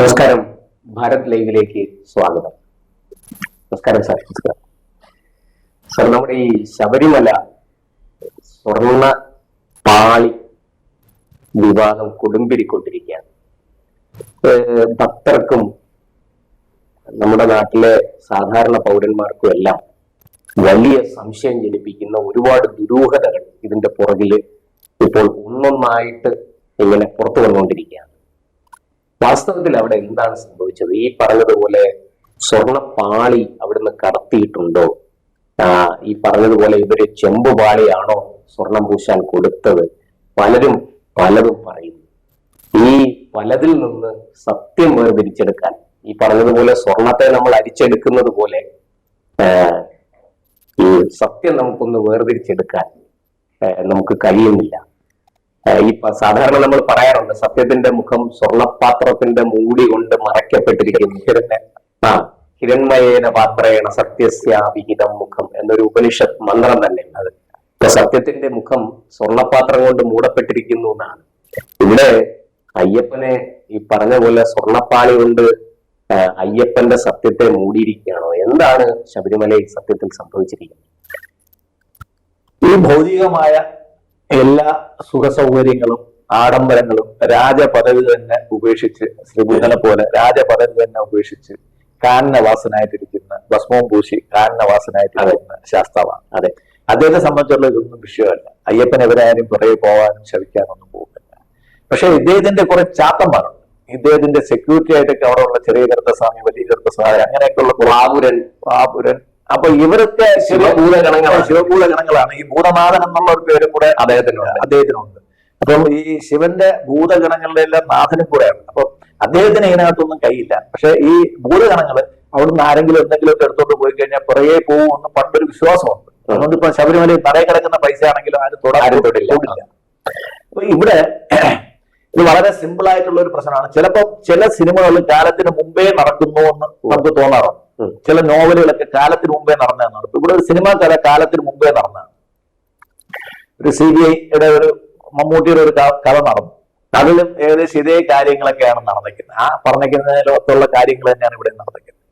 നമസ്കാരം. ഭാരത് ലൈവിലേക്ക് സ്വാഗതം. നമസ്കാരം സാർ. നമസ്കാരം സാർ. നമ്മുടെ ഈ ശബരിമല സ്വർണ്ണ പാളി വിവാദം കൊടുമ്പിരിക്കൊണ്ടിരിക്കുകയാണ്. ഭക്തർക്കും നമ്മുടെ നാട്ടിലെ സാധാരണ പൗരന്മാർക്കും എല്ലാം വലിയ സംശയം ജനിപ്പിക്കുന്ന ഒരുപാട് ദുരൂഹതകൾ ഇതിന്റെ പുറകില് ഇപ്പോൾ ഒന്നൊന്നായിട്ട് ഇങ്ങനെ പുറത്തു വന്നുകൊണ്ടിരിക്കുകയാണ്. വാസ്തവത്തിൽ അവിടെ എന്താണ് സംഭവിച്ചത്? ഈ പറഞ്ഞതുപോലെ സ്വർണ്ണപ്പാളി അവിടുന്ന് കടത്തിയിട്ടുണ്ടോ? ഈ പറഞ്ഞതുപോലെ ഇവര് ചെമ്പുപാളിയാണോ സ്വർണം പൂശാൻ കൊടുത്തത്? പലരും പലതും പറയുന്നു. ഈ പലതിൽ നിന്ന് സത്യം വേർതിരിച്ചെടുക്കാൻ, ഈ പറഞ്ഞതുപോലെ സ്വർണത്തെ നമ്മൾ അരിച്ചെടുക്കുന്നത് പോലെ ഈ സത്യം നമുക്കൊന്ന് വേർതിരിച്ചെടുക്കാൻ നമുക്ക് കഴിയുന്നില്ല. ഈ സാധാരണ നമ്മൾ പറയാറുണ്ട്, സത്യത്തിന്റെ മുഖം സ്വർണപാത്രത്തിന്റെ മൂടി കൊണ്ട് മറയ്ക്കപ്പെട്ടിരിക്കുന്നു. ഹിരൺമയേന പാത്രേണ സത്യസ്യ വിഹിതം മുഖം എന്നൊരു ഉപനിഷത്ത് മന്ത്രം തന്നെ. അത് ഇപ്പൊ സത്യത്തിന്റെ മുഖം സ്വർണപാത്രം കൊണ്ട് മൂടപ്പെട്ടിരിക്കുന്നു എന്നാണ്. ഇവിടെ അയ്യപ്പനെ ഈ പറഞ്ഞ പോലെ സ്വർണപ്പാളി കൊണ്ട് അയ്യപ്പന്റെ സത്യത്തെ മൂടിയിരിക്കുകയാണോ? എന്താണ് ശബരിമലയിൽ സത്യത്തിൽ സംഭവിച്ചിരിക്കുന്നത്? ഈ ഭൗതികമായ എല്ലാ സുഖസൗകര്യങ്ങളും ആഡംബരങ്ങളും രാജപദവി തന്നെ ഉപേക്ഷിച്ച്, ശ്രീബുദ്ധനെ പോലെ രാജപദവി തന്നെ ഉപേക്ഷിച്ച് കാനനവാസനായിട്ടിരിക്കുന്ന, ഭസ്മവും പൂശി കാനനവാസനായിട്ടിരിക്കുന്ന ശാസ്താവാണ്. അതെ, അദ്ദേഹത്തെ സംബന്ധിച്ചുള്ള ഇതൊന്നും വിഷയമല്ല. അയ്യപ്പനെവരാരും പുറകെ പോകാനും ശവിക്കാനൊന്നും പോകുന്നില്ല. പക്ഷെ ഇദ്ദേഹത്തിന്റെ കുറെ ചാത്തന്മാരുണ്ട്. ഇദ്ദേഹത്തിന്റെ സെക്യൂരിറ്റി ആയിട്ടൊക്കെ അവിടെയുള്ള ചെറിയ കരുത്തസ്വാമി, വലിയ കരുത്തസ്വാമി, അങ്ങനെയൊക്കെയുള്ള ബാബുരൻ. അപ്പൊ ഇവരൊക്കെ ശിവഭൂത ഗണങ്ങളാണ്. ഈ ഭൂതനാഥൻ എന്നുള്ള ഒരു പേരും കൂടെ അദ്ദേഹത്തിനുണ്ട്. അപ്പം ഈ ശിവന്റെ ഭൂതഗണങ്ങളുടെ എല്ലാം നാഥനും കൂടെയാണ്. അപ്പൊ അദ്ദേഹത്തിന് ഇതിനകത്തൊന്നും കൈയില്ല. പക്ഷെ ഈ ഭൂതഗണങ്ങള് അവിടുന്ന് ആരെങ്കിലും എന്തെങ്കിലുമൊക്കെ എടുത്തോണ്ട് പോയി കഴിഞ്ഞാൽ പുറകെ പോകുമെന്ന് പണ്ടൊരു വിശ്വാസമുണ്ട്. അതുകൊണ്ട് ഇപ്പൊ ശബരിമലയിൽ നടയിൽ കിടക്കുന്ന പൈസ ആണെങ്കിലും ആരും തൊടില്ല. അപ്പൊ ഇവിടെ ഇത് വളരെ സിമ്പിൾ ആയിട്ടുള്ള ഒരു പ്രശ്നമാണ്. ചിലപ്പോൾ ചില സിനിമകൾ കാലത്തിന് മുമ്പേ നടക്കുന്നു എന്ന് നമുക്ക് തോന്നാറുണ്ട്. ചില നോവലുകളൊക്കെ കാലത്തിന് മുമ്പേ നടന്നതാണ്. ഇപ്പൊ ഇവിടെ ഒരു സിനിമ കാലത്തിന് മുമ്പേ നടന്നതാണ്. ഒരു CBIയുടെ ഒരു മമ്മൂട്ടിയുടെ ഒരു കഥ നടന്നു. അതിലും ഏകദേശം ഇതേ കാര്യങ്ങളൊക്കെയാണ് നടന്നിരിക്കുന്നത്. ആ പറഞ്ഞിരിക്കുന്നതിലുള്ള കാര്യങ്ങൾ തന്നെയാണ് ഇവിടെ നടന്നിരിക്കുന്നത്.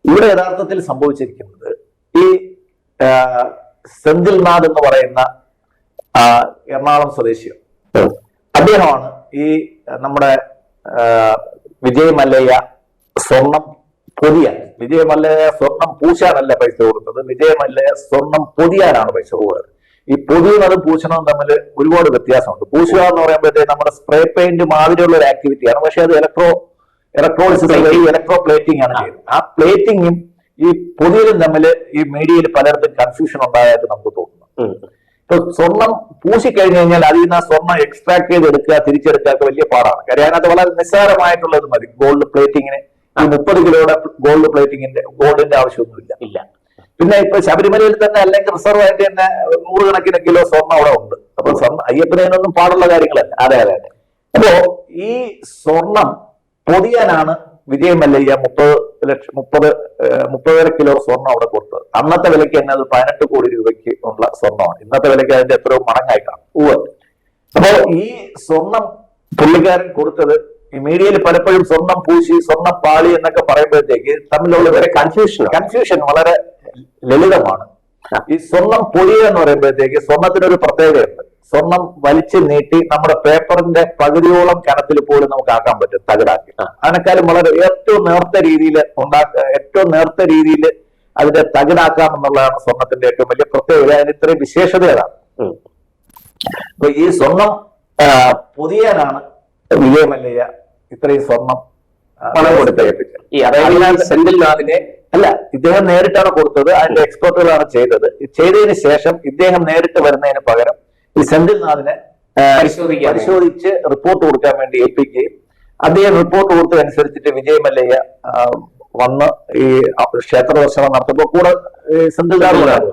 ഇവിടെ യഥാർത്ഥത്തിൽ സംഭവിച്ചിരിക്കുന്നത്, ഈ സെന്തിൽനാഥ് എന്ന് പറയുന്ന എറണാകുളം സ്വദേശിയോ അദ്ദേഹമാണ് ഈ നമ്മുടെ വിജയ് മല്ലയ്യ സ്വർണം പൊതിയാൻ, വിജയ് മല്ലയ്യ സ്വർണം പൂശാനല്ല പൈസ കൊടുത്തത്, വിജയ് മല്ലയ്യ സ്വർണം പൊതിയാനാണ് പൈസ കൊടുത്തത്. ഈ പൊതിയുന്നതും പൂശണവും തമ്മിൽ ഒരുപാട് വ്യത്യാസമുണ്ട്. പൂശുക എന്ന് പറയുമ്പോഴത്തേക്ക് നമ്മുടെ സ്പ്രേ പെയിന്റ് മാതിരിയുള്ള ഒരു ആക്ടിവിറ്റിയാണ്. പക്ഷെ അത് ഇലക്ട്രോളിസിസ് ഇലക്ട്രോ പ്ലേറ്റിംഗ് ആണ് ചെയ്യുന്നത്. ആ പ്ലേറ്റിംഗും ഈ പൊതിയിലും തമ്മിൽ ഈ മീഡിയയിൽ പലയിടത്തും കൺഫ്യൂഷൻ ഉണ്ടായതായിട്ട് നമുക്ക് തോന്നുന്നു. ഇപ്പൊ സ്വർണം പൂശിക്കഴിഞ്ഞു കഴിഞ്ഞാൽ അതിൽ നിന്ന് ആ സ്വർണം എക്സ്ട്രാക്ട് ചെയ്തെടുക്കുക, തിരിച്ചെടുക്കുക വലിയ പാടാണ്. കാര്യം അതിനകത്ത് വളരെ നിസ്സാരമായിട്ടുള്ളത് മതി. ഗോൾഡ് പ്ലേറ്റിങ്ങിന് 30 കിലോയുടെ ഗോൾഡിന്റെ ആവശ്യമൊന്നുമില്ല. പിന്നെ ഇപ്പൊ ശബരിമലയിൽ തന്നെ അല്ലെങ്കിൽ റിസർവ് ആയിട്ട് തന്നെ 100 കണക്കിന് കിലോ സ്വർണ്ണം അവിടെ ഉണ്ട്. അപ്പൊ അയ്യപ്പനൊന്നും പാടുള്ള കാര്യങ്ങളല്ല. അതെ. അപ്പോ ഈ സ്വർണം പൊതിയാനാണ് വിജയ് മല്ലയ്യ 30 കിലോ സ്വർണം അവിടെ കൊടുത്തത്. അന്നത്തെ വിലയ്ക്ക് തന്നെ അത് 18 കോടി രൂപയ്ക്ക് ഉള്ള സ്വർണ്ണമാണ്. ഇന്നത്തെ വിലയ്ക്ക് അതിന്റെ എത്രയോ മടങ്ങായിട്ടാണ്. അപ്പോ ഈ സ്വർണം പുള്ളിക്കാരൻ കൊടുത്തത്, ഈ മീഡിയയിൽ പലപ്പോഴും സ്വർണം പൂശി സ്വർണം പാളി എന്നൊക്കെ പറയുമ്പോഴത്തേക്ക് തമ്മിലുള്ള വരെ കൺഫ്യൂഷൻ വളരെ ലളിതമാണ്. ഈ സ്വർണം പൊതിയുക എന്ന് പറയുമ്പോഴത്തേക്ക് സ്വർണത്തിനൊരു പ്രത്യേകതയുണ്ട്. സ്വർണം വലിച്ചു നീട്ടി നമ്മുടെ പേപ്പറിന്റെ പകുതിയോളം കനത്തിൽ പോലും നമുക്ക് ആക്കാൻ പറ്റും, തകിടാക്കി. അതിനേക്കാളും വളരെ ഏറ്റവും നേർത്ത രീതിയിൽ അതിന്റെ തകിടാക്കാം എന്നുള്ളതാണ് സ്വർണത്തിന്റെ ഏറ്റവും വലിയ പ്രത്യേകത. അതിന് ഇത്രയും വിശേഷതയാണ്. അപ്പൊ ഈ സ്വർണം പൊതിയാനാണ് വിജയ് മല്ലയ്യ ഇത്രയും സ്വർണം പണം കൊടുത്തേൽപ്പിച്ചത്. സെന്തിൽനാഥിനെ അല്ല, ഇദ്ദേഹം നേരിട്ടാണ് കൊടുത്തത്. അതിന്റെ എക്സ്പെർട്ടുകളാണ് ചെയ്തത്. ചെയ്തതിന് ശേഷം ഇദ്ദേഹം നേരിട്ട് വരുന്നതിന് പകരം ഈ സെന്തിൽനാഥിനെ പരിശോധിച്ച് റിപ്പോർട്ട് കൊടുക്കാൻ വേണ്ടി ഏൽപ്പിക്കുകയും അദ്ദേഹം റിപ്പോർട്ട് കൊടുത്തതനുസരിച്ചിട്ട് വിജയ് മല്ലയ്യ വന്ന് ഈ ക്ഷേത്ര ദർശനം നടത്തുമ്പോൾ കൂടെ സെന്തിൽനാഥ്.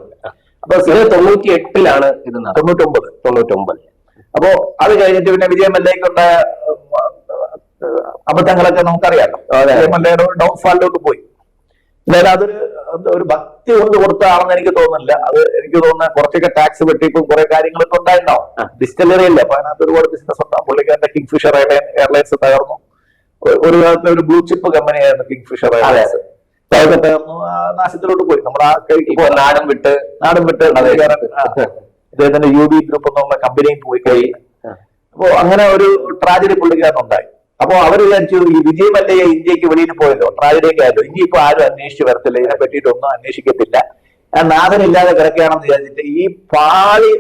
അപ്പൊ 98 ഇത് 99. അപ്പോ അത് കഴിഞ്ഞിട്ട് പിന്നെ വിജയ് മല്ലയ്ക്കുണ്ടായ അബദ്ധങ്ങളൊക്കെ നമുക്കറിയാലോ. വിജയ് മല്ലയുടെ ഡൗൺഫാളിലോട്ട് പോയി. എന്തായാലും അതൊരു ഭക്തി കൊണ്ട് കൊടുത്തതാണെന്ന് എനിക്ക് തോന്നുന്നില്ല. അത് എനിക്ക് തോന്നുന്ന കുറച്ചൊക്കെ ടാക്സ് വെട്ടിപ്പും കുറെ കാര്യങ്ങളൊക്കെ ഉണ്ടായിട്ടുണ്ടാവും. ഡിസ്റ്റലറി അല്ല, അപ്പൊ അതിനകത്ത് ഒരുപാട് ബിസിനസ് ഉണ്ടാവും. പുള്ളിക്കാരന്റെ കിങ്ഫിഷർ എയർലൈൻസ് തകർന്നു. ഒരു കാലത്തെ ഒരു ബ്ലൂ ചിപ്പ് കമ്പനിയായിരുന്നു കിങ് ഫിഷർ എയർലൈൻസ്. അതൊക്കെ തകർന്നു, നാശത്തിലോട്ട് പോയി. നമ്മുടെ ആ ഇപ്പൊ നാടും വിട്ട് ഇദ്ദേഹത്തിന്റെ UB ഗ്രൂപ്പ് എന്നുള്ള കമ്പനിയിൽ പോയി കഴിഞ്ഞു. അപ്പോ അങ്ങനെ ഒരു ട്രാജഡി പുള്ളിക്കാരനുണ്ടായി. അപ്പോ അവർ വിചാരിച്ചു ഈ വിജയ് മല്യയെ ഇന്ത്യക്ക് വെളിയിൽ പോയല്ലോ, ട്രാജഡിയൊക്കെ ആയല്ലോ, ഇനിയിപ്പോ ആരും അന്വേഷിച്ച് വരത്തില്ല, ഇതിനെ പറ്റിയിട്ടൊന്നും അന്വേഷിക്കത്തില്ല, നാഥനില്ലാതെ കിടക്കുകയാണെന്ന് വിചാരിച്ചിട്ട് ഈ പാളി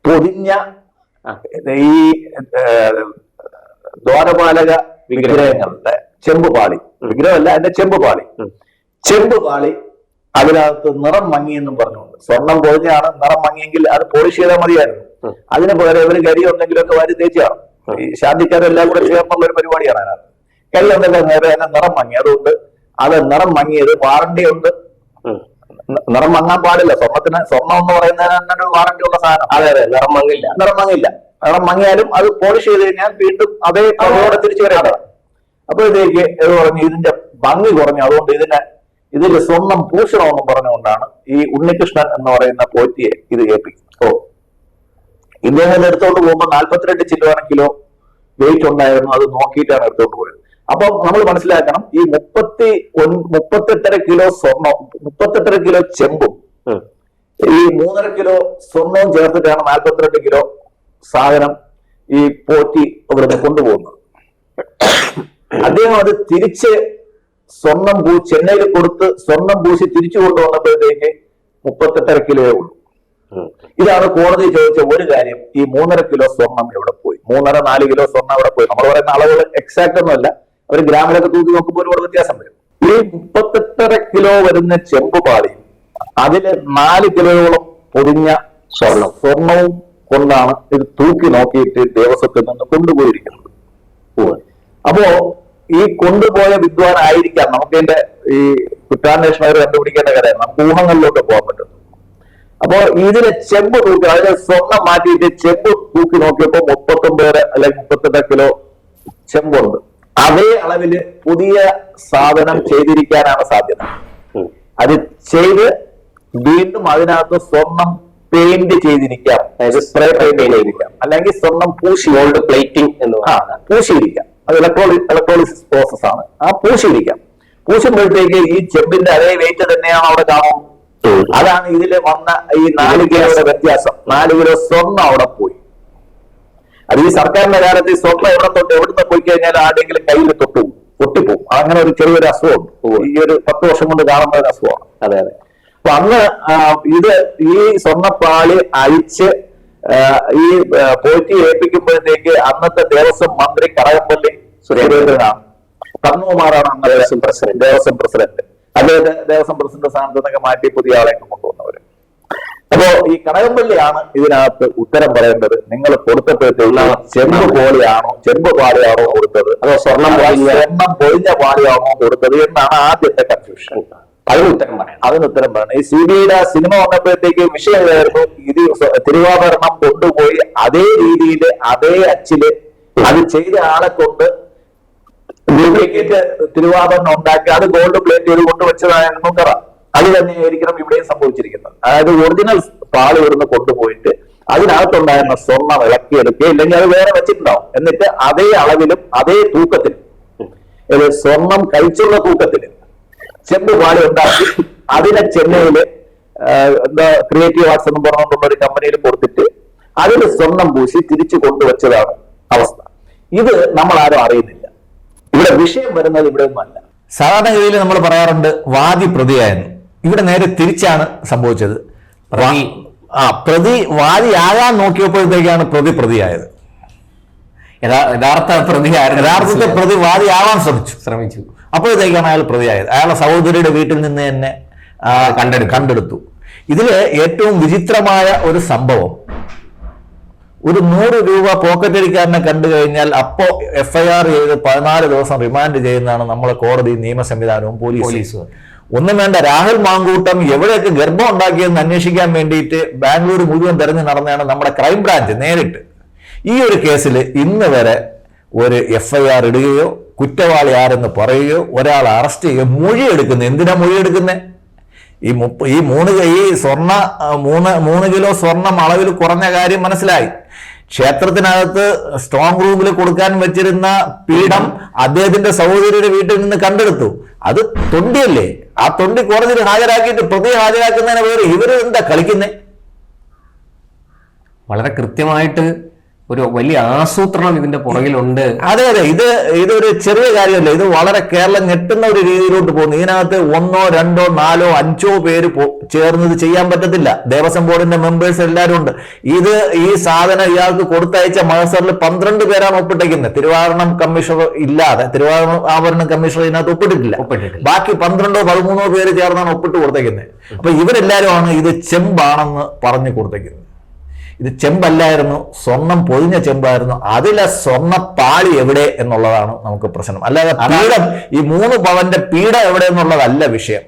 പൊതിഞ്ഞ ഈ ദ്വാരപാലക വിഗ്രഹങ്ങളുടെ ചെമ്പുപാളി, വിഗ്രഹമല്ല അതിന്റെ ചെമ്പുപാളി അതിനകത്ത് നിറം മങ്ങിയെന്നും പറഞ്ഞുകൊണ്ട്, സ്വർണം പൊതിഞ്ഞാണ്, നിറം മങ്ങിയെങ്കിൽ അത് പോളിഷ് ചെയ്താൽ മതിയായിരുന്നു. അതിന് പകരം ഇവര് കരി എന്തെങ്കിലുമൊക്കെ വാരി തേച്ചാണ്. ഈ ശാന്തിക്കാരെല്ലാം കൂടെ ചേർന്നുള്ള ഒരു പരിപാടിയാണ് അതിനകത്ത്. കരി എന്തെങ്കിലും നേരെ തന്നെ നിറം മങ്ങി. അതുകൊണ്ട് അത് നിറം മങ്ങിയത് വാറണ്ടി ഉണ്ട്. നിറം മങ്ങാൻ പാടില്ല. സ്വർണം എന്ന് പറയുന്നതിന് വാറണ്ടി ഉള്ള സാധനം. അതെ, നിറം മങ്ങില്ല. നിറം മങ്ങിയാലും അത് പോളിഷ് ചെയ്ത് കഴിഞ്ഞാൽ വീണ്ടും അതേ പഴയോടെ തിരിച്ചു വരേണ്ടതാണ്. അപ്പൊ ഇതേക്ക് ഇത് പറഞ്ഞു ഇതിന്റെ ഭംഗി കുറഞ്ഞു, അതുകൊണ്ട് ഇതിന്റെ സ്വർണം പൂശണമെന്നും പറഞ്ഞുകൊണ്ടാണ് ഈ ഉണ്ണികൃഷ്ണൻ എന്ന് പറയുന്ന പോറ്റിയെ ഇത് ഏൽപ്പിക്കും. ഇദ്ദേഹം എടുത്തോണ്ട് പോകുമ്പോൾ 42 ചില്ലുവാന കിലോ വെയിറ്റ് ഉണ്ടായിരുന്നു. അത് നോക്കിയിട്ടാണ് എടുത്തോണ്ട് പോയത്. അപ്പൊ നമ്മൾ മനസ്സിലാക്കണം, ഈ 38.5 കിലോ സ്വർണം, 38 കിലോ ചെമ്പും ഈ 3.5 കിലോ സ്വർണവും ചേർത്തിട്ടാണ് 42 കിലോ സാധനം ഈ പോറ്റി ഇവിടുന്ന് കൊണ്ടുപോകുന്നത്. അദ്ദേഹം അത് തിരിച്ച് ചെന്നൈയിൽ കൊടുത്ത് സ്വർണം പൂശി തിരിച്ചു കൊണ്ടുവന്നപ്പോഴത്തേക്ക് 38.5 കിലോയേ ഉള്ളൂ. ഇതാണ് കോടതി ചോദിച്ച ഒരു കാര്യം, ഈ 3.5 കിലോ സ്വർണം എവിടെ പോയി? 3.5-4 കിലോ സ്വർണം എവിടെ പോയി? നമ്മൾ പറയുന്ന അളവുകൾ എക്സാക്ട് ഒന്നുമല്ല, അവർ ഗ്രാമിലൊക്കെ തൂക്കി നോക്കുമ്പോൾ ഒരുപാട് വ്യത്യാസം വരും. ഈ 38.5 കിലോ വരുന്ന ചെമ്പുപാളി, അതില് 4 കിലോയോളം പൊതിഞ്ഞ സ്വർണവും കൊണ്ടാണ് ഇത് തൂക്കി നോക്കിയിട്ട് ദേവസ്വത്തിൽ നിന്ന് കൊണ്ടുപോയിരിക്കുന്നത്. അപ്പോ ഈ കൊണ്ടുപോയ വിദ്വാൻ ആയിരിക്കാം, നമുക്ക് ഇതിന്റെ ഈ കുറ്റാന്വേഷണം കണ്ടുപിടിക്കേണ്ട കാര്യമാണ്, നമുക്ക് ഊഹങ്ങളിലോട്ട് പോകാൻ പറ്റും. അപ്പോ ഇതിലെ ചെമ്പ് തൂക്കി, അതിലെ സ്വർണം മാറ്റിയിട്ട് ചെമ്പ് തൂക്കി നോക്കിയപ്പോ 39 അല്ലെങ്കിൽ 38 കിലോ ചെമ്പുണ്ട്. അതേ അളവില് പുതിയ സാധനം ചെയ്തിരിക്കാനാണ് സാധ്യത. അത് ചെയ്ത് വീണ്ടും അതിനകത്ത് സ്വർണം പെയിന്റ് ചെയ്തിരിക്കാം, അതായത് സ്പ്രേ പെയിന്റ് ചെയ്തിരിക്കാം, അല്ലെങ്കിൽ സ്വർണം പൂശി, ഗോൾഡ് പ്ലേറ്റിംഗ് എന്ന് പൂശിയിരിക്കാം. അത് ഇലക്ട്രോളിസിസ് പ്രോസസ് ആണ്. ആ പൂശിയിരിക്കാം. പൂശുമ്പോഴത്തേക്ക് ഈ ചെമ്പിന്റെ അതേ വെയിറ്റ് തന്നെയാണ് അവിടെ കാണും. അതാണ് ഇതില് വന്ന ഈ 4 കിലോയുടെ വ്യത്യാസം. 4 കിലോ സ്വർണം അവിടെ പോയി. അത് ഈ സർക്കാരിന്റെ കാലത്ത് ഈ സ്വർണം എവിടുന്ന് പോയി കഴിഞ്ഞാൽ ആരെങ്കിലും കയ്യിൽ പൊട്ടിപ്പോവും. അങ്ങനെ ഒരു ചെറിയൊരു അസുഖമുണ്ട്. ഈ ഒരു 10 വർഷം കൊണ്ട് കാണുന്ന ഒരു അസുഖമാണ്. അതെ. അപ്പൊ അന്ന് ഈ സ്വർണ്ണപ്പാളി അഴിച്ച് ഈ പോറ്റി ഏൽപ്പിക്കുമ്പോഴത്തേക്ക് അന്നത്തെ ദേവസ്വം മന്ത്രി കടകംപള്ളി സുരേന്ദ്രനാണ്, പത്മകുമാറാണ് അന്ന് ദേവസ്വം പ്രസിഡന്റ്. അദ്ദേഹത്തെ ദേവസ്വം പ്രസിഡന്റ് സ്ഥാനത്ത് നിന്നൊക്കെ മാറ്റി പുതിയ ആളെ കൊണ്ടുവന്നവര്. അപ്പൊ ഈ കടകംപള്ളിയാണ് ഇതിനകത്ത് ഉത്തരം പറയേണ്ടത്. നിങ്ങൾ കൊടുത്തപ്പോഴത്തേക്ക് ചെമ്പ് പാളിയാണോ കൊടുത്തത്, അതോ സ്വർണം പൊതിഞ്ഞ പാളിയാണോ കൊടുത്തത് എന്നാണ് ആദ്യത്തെ കൺഫ്യൂഷൻ. അതിന് ഉത്തരം പറയണം. ഈ CBIയുടെ സിനിമ വന്നപ്പോഴത്തേക്ക് വിഷയമായിരുന്നു, ഇത് തിരുവാഭരണം കൊണ്ടുപോയി അതേ രീതിയിൽ അതേ അച്ചില് അത് ചെയ്ത ആളെ കൊണ്ട് ഡ്യൂപ്ലിക്കേറ്റ് തിരുവാഭരണം ഉണ്ടാക്കി അത് ഗോൾഡ് പ്ലേറ്റ് ചെയ്ത് കൊണ്ടുവച്ചതായിരുന്നു കറ. അത് തന്നെയായിരിക്കണം ഇവിടെയും സംഭവിച്ചിരിക്കുന്നത്. അതായത് ഒറിജിനൽ പാളി ഇവിടുന്ന് കൊണ്ടുപോയിട്ട് അതിനകത്തുണ്ടായിരുന്ന സ്വർണം ഇളക്കിയെടുക്കുക, ഇല്ലെങ്കിൽ അത് വേറെ വെച്ചിട്ടുണ്ടാവും. എന്നിട്ട് അതേ അളവിലും അതേ തൂക്കത്തിലും, സ്വർണം കഴിച്ചുള്ള തൂക്കത്തില് ചെമ്പ് പാളി ഉണ്ടാക്കി അതിനെ ചെന്നൈയില് ക്രിയേറ്റീവ് ആർട്സ് എന്ന് പറഞ്ഞുകൊണ്ടുള്ള ഒരു കമ്പനിയിൽ കൊടുത്തിട്ട് അതിൽ സ്വർണം പൂശി തിരിച്ചു കൊണ്ടുവച്ചതാണ് അവസ്ഥ. ഇത് നമ്മൾ ആരും അറിയുന്നില്ല. ഇവിടെ വിഷയം വരുന്നത് ഇവിടെ ഒന്നുമല്ല. സാധാരണഗതിയിൽ നമ്മൾ പറയാറുണ്ട് വാദി പ്രതിയായിരുന്നു. ഇവിടെ നേരെ തിരിച്ചാണ് സംഭവിച്ചത്. പ്രതി വാദിയാകാൻ നോക്കിയപ്പോഴത്തേക്കാണ് പ്രതിയായത്. യഥാർത്ഥത്തിൽ പ്രതി വാദിയാവാൻ ശ്രമിച്ചു. അപ്പോഴത്തേക്കാണ് അയാൾ പ്രതിയായത്. അയാളെ സഹോദരിയുടെ വീട്ടിൽ നിന്ന് തന്നെ കണ്ടെടുത്തു. ഇതില് ഏറ്റവും വിചിത്രമായ ഒരു സംഭവം, ഒരു 100 രൂപ പോക്കറ്റടിക്കാരനെ കണ്ടു കഴിഞ്ഞാൽ അപ്പോ FIR ചെയ്ത് 14 ദിവസം റിമാൻഡ് ചെയ്യുന്നതാണ് നമ്മളെ കോടതി, നിയമ സംവിധാനവും പോലീസും. ഒന്നും വേണ്ട, രാഹുൽ മാങ്കൂട്ടം എവിടെയൊക്കെ ഗർഭം ഉണ്ടാക്കിയെന്ന് അന്വേഷിക്കാൻ വേണ്ടിയിട്ട് ബാംഗ്ലൂർ മുഴുവൻ തെരഞ്ഞു നടന്നതാണ് നമ്മുടെ ക്രൈംബ്രാഞ്ച് നേരിട്ട്. ഈ ഒരു കേസിൽ ഇന്ന് വരെ ഒരു FIR ഇടുകയോ കുറ്റവാളി ആരെന്ന് പറയുകയോ ഒരാളെ അറസ്റ്റ് ചെയ്യുകയോ മൊഴിയെടുക്കുന്നത്. എന്തിനാ മൊഴിയെടുക്കുന്നത്? ഈ 3 കിലോ സ്വർണം അളവിൽ കുറഞ്ഞ കാര്യം മനസ്സിലായി. ക്ഷേത്രത്തിനകത്ത് സ്ട്രോങ് റൂമിൽ കൊടുക്കാൻ വെച്ചിരുന്ന പീഠം അദ്ദേഹത്തിന്റെ സഹോദരിയുടെ വീട്ടിൽ നിന്ന് കണ്ടെടുത്തു. അത് തൊണ്ടിയല്ലേ? ആ തൊണ്ടി കോടതിയിൽ ഹാജരാക്കിയിട്ട് പ്രതി ഹാജരാക്കുന്നതിന് വേറെ ഇവര് എന്താ കളിക്കുന്നേ? വളരെ കൃത്യമായിട്ട് ഒരു വലിയ ആസൂത്രണം ഇതിന്റെ പുറകിലുണ്ട്. അതെ, ഇതൊരു ചെറിയ കാര്യമല്ല. ഇത് വളരെ കേരളം ഞെട്ടുന്ന ഒരു രീതിയിലോട്ട് പോകുന്നു. ഇതിനകത്ത് 1, 2, 4, 5 പേര് ചേർന്ന് ഇത് ചെയ്യാൻ പറ്റത്തില്ല. ദേവസ്വം ബോർഡിന്റെ മെമ്പേഴ്സ് എല്ലാവരും ഉണ്ട്. ഈ സാധനം ഇയാൾക്ക് കൊടുത്തയച്ച മഹസറിൽ 12 പേരാണ് ഒപ്പിട്ടേക്കുന്നത്. തിരുവാഭരണം കമ്മീഷണർ ഇല്ലാതെ തിരുവാഭരണം കമ്മീഷണർ ഇതിനകത്ത് ഒപ്പിട്ടിട്ടില്ല. ബാക്കി 12, 13 പേര് ചേർന്നാണ് ഒപ്പിട്ട് കൊടുത്തേക്കുന്നത്. അപ്പൊ ഇവരെല്ലാവരുമാണ് ഇത് ചെമ്പാണെന്ന് പറഞ്ഞു കൊടുത്തേക്കുന്നത്. ഇത് ചെമ്പല്ലായിരുന്നു, സ്വർണം പൊതിഞ്ഞ ചെമ്പായിരുന്നു. അതിലെ സ്വർണ്ണ പാളി എവിടെ എന്നുള്ളതാണ് നമുക്ക് പ്രശ്നം. അല്ലാതെ പീഠം, ഈ 3 പവന്റെ പീഠം എവിടെ എന്നുള്ളതല്ല വിഷയം.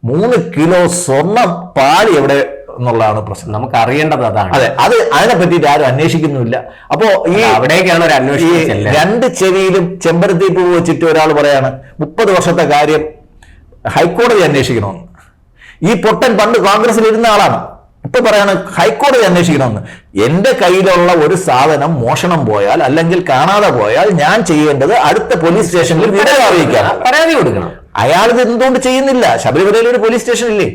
3 കിലോ സ്വർണ്ണ പാളി എവിടെ എന്നുള്ളതാണ് പ്രശ്നം. നമുക്ക് അറിയേണ്ടത് അതാണ്. അതെ, അതിനെ പറ്റിയിട്ട് ആരും അന്വേഷിക്കുന്നുമില്ല. അപ്പോ ഈ അവിടേക്കാണ് ഒരു അന്വേഷണം. 2 ചെവിയിലും ചെമ്പരത്തി പൂ വെച്ചിട്ട് ഒരാൾ പറയാണ് 30 വർഷത്തെ കാര്യം ഹൈക്കോടതി അന്വേഷിക്കണമെന്ന്. ഈ പൊട്ടൻ പണ്ട് കോൺഗ്രസിൽ ഇരുന്ന ആളാണ്. ഇപ്പൊ പറയാണ് ഹൈക്കോടതി അന്വേഷിക്കണമെന്ന്. എന്റെ കയ്യിലുള്ള ഒരു സാധനം മോഷണം പോയാൽ അല്ലെങ്കിൽ കാണാതെ പോയാൽ ഞാൻ ചെയ്യേണ്ടത് അടുത്ത പോലീസ് സ്റ്റേഷനിൽ വിവരം അറിയിക്കാം, പരാതി കൊടുക്കണം. അയാൾ ഇത് എന്തുകൊണ്ട് ചെയ്യുന്നില്ല? ശബരിമലയിൽ ഒരു പോലീസ് സ്റ്റേഷൻ ഇല്ലേ?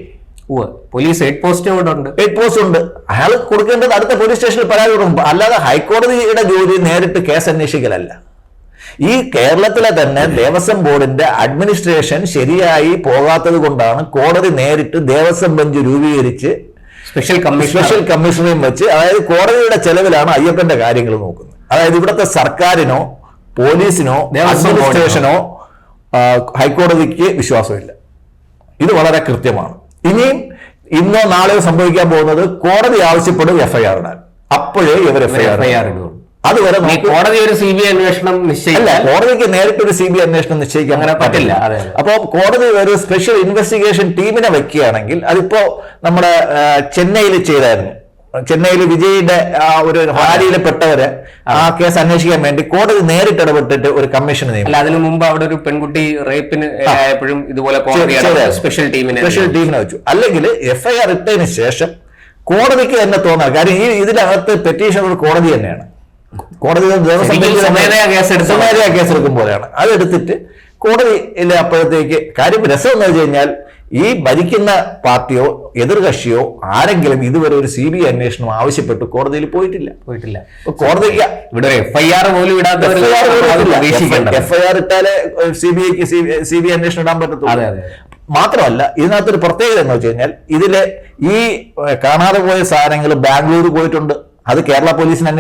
പോലീസ് ഹെഡ് പോസ്റ്റ് ഉണ്ട്. ഹെഡ് പോസ്റ്റ് ഉണ്ട്. അയാൾ കൊടുക്കേണ്ടത് അടുത്ത പോലീസ് സ്റ്റേഷനിൽ പരാതി കൊടുക്കും. അല്ലാതെ ഹൈക്കോടതിയുടെ ജോലി നേരിട്ട് കേസ് അന്വേഷിക്കലല്ല. ഈ കേരളത്തിലെ തന്നെ ദേവസ്വം ബോർഡിന്റെ അഡ്മിനിസ്ട്രേഷൻ ശരിയായി പോകാത്തത് കൊണ്ടാണ് കോടതി നേരിട്ട് ദേവസ്വം ബെഞ്ച് രൂപീകരിച്ച് സ്പെഷ്യൽ കമ്മീഷനെയും വെച്ച്, അതായത് കോടതിയുടെ ചെലവിലാണ് അയ്യപ്പന്റെ കാര്യങ്ങൾ നോക്കുന്നത്. അതായത് ഇവിടുത്തെ സർക്കാരിനോ പോലീസിനോ അഡ്മിനിസ്ട്രേഷനോ ഹൈക്കോടതിക്ക് വിശ്വാസമില്ല. ഇത് വളരെ കൃത്യമാണ്. ഇനിയും ഇന്നോ നാളെയോ സംഭവിക്കാൻ പോകുന്നത് കോടതി ആവശ്യപ്പെടും എഫ്ഐആർ ഇടാൻ. അപ്പോഴേ ഇവർ എഫ്ഐആർ ഇടും. അതുവരെ കോടതി ഒരു CBI അന്വേഷണം നിശ്ചയില്ല. കോടതിക്ക് നേരിട്ടൊരു CBI അന്വേഷണം നിശ്ചയിക്കാൻ അങ്ങനെ പറ്റില്ല. അപ്പോ കോടതി ഒരു സ്പെഷ്യൽ ഇൻവെസ്റ്റിഗേഷൻ ടീമിനെ വെക്കുകയാണെങ്കിൽ, അതിപ്പോ നമ്മുടെ ചെന്നൈയിൽ ചെയ്തായിരുന്നു. ചെന്നൈയിൽ വിജയിയുടെ ഒരു റാലിയിൽ പെട്ടവര് ആ കേസ് അന്വേഷിക്കാൻ വേണ്ടി കോടതി നേരിട്ട് ഇടപെട്ടിട്ട് ഒരു കമ്മീഷൻ നിയമിച്ചു. അല്ല, അതിനു മുമ്പ് അവിടെ ഒരു പെൺകുട്ടി റേപ്പിന് ആയപ്പോഴും ഇതുപോലെ സ്പെഷ്യൽ ടീമിനെ വെച്ചു. അല്ലെങ്കിൽ എഫ്ഐആർ ഇട്ടതിന് ശേഷം കോടതിക്ക് തന്നെ തോന്നാം. കാര്യം ഇതിനകത്ത് പെറ്റീഷണർ കോടതി തന്നെയാണ്. കോടതി സ്വമേധയാ കേസെടുക്കും പോലെയാണ്. അതെടുത്തിട്ട് കോടതിയിലെ അപ്പോഴത്തേക്ക് കാര്യം രസം എന്ന് വെച്ച് കഴിഞ്ഞാൽ, ഈ ഭരിക്കുന്ന പാർട്ടിയോ എതിർകക്ഷിയോ ആരെങ്കിലും ഇതുവരെ ഒരു CBI അന്വേഷണം ആവശ്യപ്പെട്ട് കോടതിയിൽ പോയിട്ടില്ല. കോടതിക്ക് ഇവിടെ എഫ്ഐആർ പോലും എഫ്ഐആർ ഇട്ടാലേ CBI അന്വേഷണം ഇടാൻ പറ്റത്തുള്ളൂ. മാത്രമല്ല, ഇതിനകത്തൊരു പ്രത്യേകത എന്ന് വെച്ച് കഴിഞ്ഞാൽ, ഇതിലെ ഈ കാണാതെ പോയ സാധനങ്ങൾ ബാംഗ്ലൂർ പോയിട്ടുണ്ട്. അത് കേരള പോലീസിന്